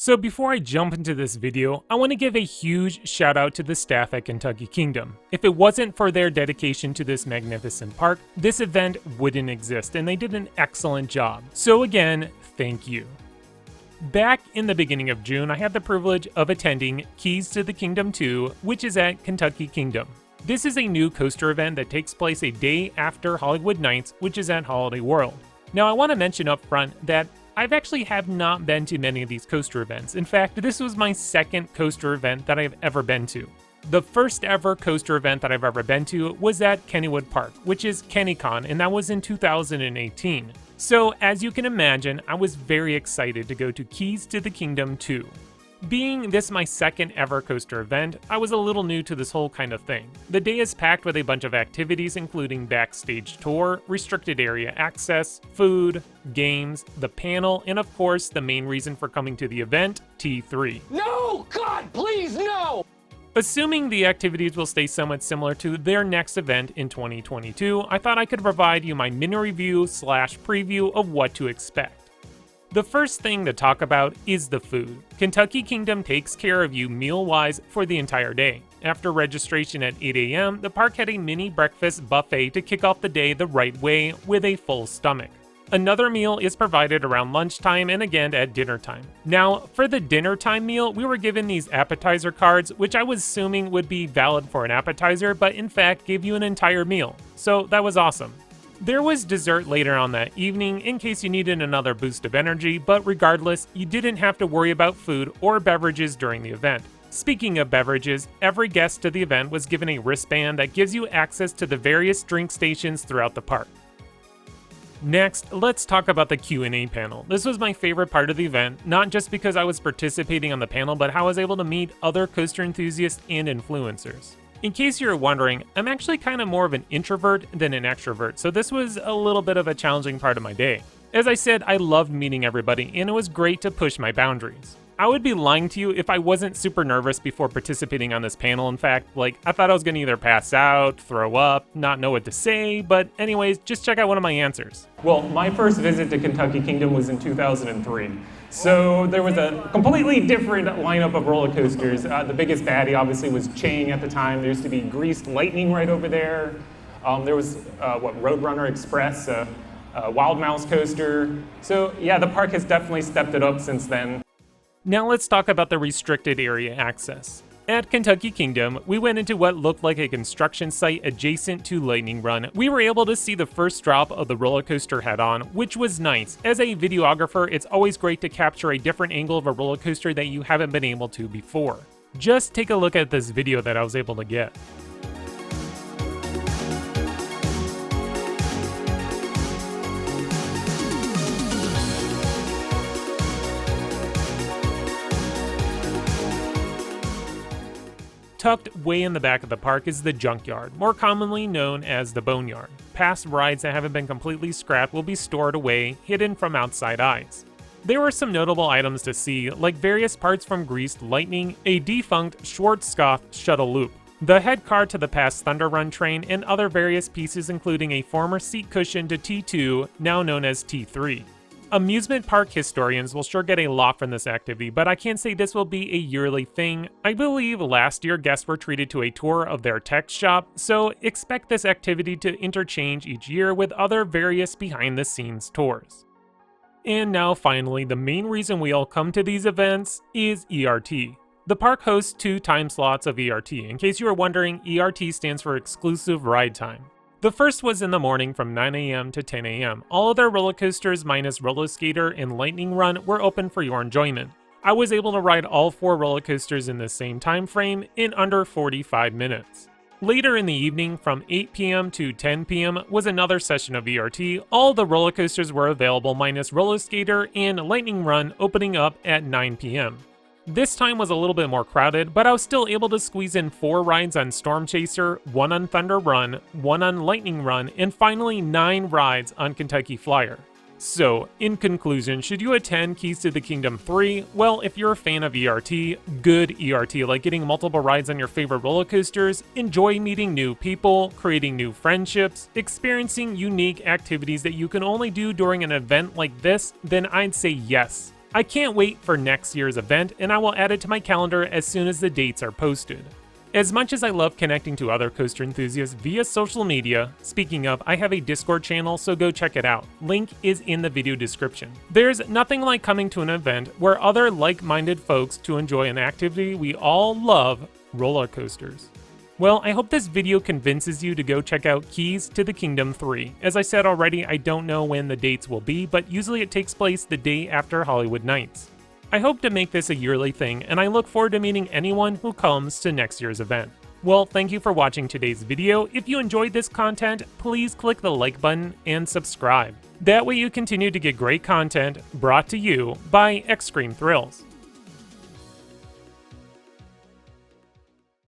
So before I jump into this video, I want to give a huge shout out to the staff at Kentucky Kingdom. If it wasn't for their dedication to this magnificent park, this event wouldn't exist, and they did an excellent job. So again, thank you. Back in the beginning of June, I had the privilege of attending Keys to the Kingdom 2, which is at Kentucky Kingdom. This is a new coaster event that takes place a day after Hollywood Nights, which is at Holiday World. Now I want to mention up front that I've actually have not been to many of these coaster events. In fact, this was my second coaster event that I've ever been to. The first ever coaster event that I've ever been to was at Kennywood Park, which is KennyCon, and that was in 2018. So as you can imagine, I was very excited to go to Keys to the Kingdom 2. Being this my second ever coaster event, I was a little new to this whole kind of thing. The day is packed with a bunch of activities including backstage tour, restricted area access, food, games, the panel, and of course the main reason for coming to the event, T3. No! God, please, no! Assuming the activities will stay somewhat similar to their next event in 2022, I thought I could provide you my mini review / preview of what to expect. The first thing to talk about is the food. Kentucky Kingdom takes care of you meal-wise for the entire day. After registration at 8 a.m., the park had a mini breakfast buffet to kick off the day the right way with a full stomach. Another meal is provided around lunchtime and again at dinner time. Now, for the dinner time meal, we were given these appetizer cards, which I was assuming would be valid for an appetizer, but in fact gave you an entire meal. So that was awesome. There was dessert later on that evening in case you needed another boost of energy, but regardless, you didn't have to worry about food or beverages during the event. Speaking of beverages, every guest to the event was given a wristband that gives you access to the various drink stations throughout the park. Next, let's talk about the Q&A panel. This was my favorite part of the event, not just because I was participating on the panel, but how I was able to meet other coaster enthusiasts and influencers. In case you're wondering, I'm actually kind of more of an introvert than an extrovert, so this was a little bit of a challenging part of my day. As I said, I loved meeting everybody, and it was great to push my boundaries. I would be lying to you if I wasn't super nervous before participating on this panel. In fact, I thought I was gonna either pass out, throw up, not know what to say, but anyways, just check out one of my answers. Well, my first visit to Kentucky Kingdom was in 2003. So there was a completely different lineup of roller coasters. The biggest baddie obviously was Chang at the time. There used to be Greased Lightning right over there. There was Roadrunner Express, Wild Mouse coaster. So yeah, the park has definitely stepped it up since then. Now let's talk about the restricted area access. At Kentucky Kingdom, we went into what looked like a construction site adjacent to Lightning Run. We were able to see the first drop of the roller coaster head-on, which was nice. As a videographer, it's always great to capture a different angle of a roller coaster that you haven't been able to before. Just take a look at this video that I was able to get. Tucked way in the back of the park is the Junkyard, more commonly known as the Boneyard. Past rides that haven't been completely scrapped will be stored away, hidden from outside eyes. There were some notable items to see, like various parts from Greased Lightning, a defunct Schwarzkopf shuttle loop, the head car to the past Thunder Run train, and other various pieces including a former seat cushion to T2, now known as T3. Amusement park historians will sure get a lot from this activity, but I can't say this will be a yearly thing. I believe last year guests were treated to a tour of their tech shop, so expect this activity to interchange each year with other various behind-the-scenes tours. And now finally, the main reason we all come to these events is ERT. The park hosts 2 time slots of ERT. In case you are wondering, ERT stands for Exclusive Ride Time. The first was in the morning from 9 a.m. to 10 a.m. All other roller coasters minus Roller Skater and Lightning Run were open for your enjoyment. I was able to ride all 4 roller coasters in the same time frame in under 45 minutes. Later in the evening from 8 p.m. to 10 p.m. was another session of ERT. All the roller coasters were available minus Roller Skater and Lightning Run opening up at 9 p.m. This time was a little bit more crowded, but I was still able to squeeze in 4 rides on Storm Chaser, 1 on Thunder Run, 1 on Lightning Run, and finally 9 rides on Kentucky Flyer. So, in conclusion, should you attend Keys to the Kingdom 3? Well, if you're a fan of ERT, good ERT, like getting multiple rides on your favorite roller coasters, enjoy meeting new people, creating new friendships, experiencing unique activities that you can only do during an event like this, then I'd say yes. I can't wait for next year's event, and I will add it to my calendar as soon as the dates are posted. As much as I love connecting to other coaster enthusiasts via social media, speaking of, I have a Discord channel, so go check it out. Link is in the video description. There's nothing like coming to an event where other like-minded folks to enjoy an activity we all love, roller coasters. Well, I hope this video convinces you to go check out Keys to the Kingdom 3. As I said already, I don't know when the dates will be, but usually it takes place the day after Hollywood Nights. I hope to make this a yearly thing, and I look forward to meeting anyone who comes to next year's event. Well, thank you for watching today's video. If you enjoyed this content, please click the like button and subscribe. That way you continue to get great content brought to you by Extreme Thrills.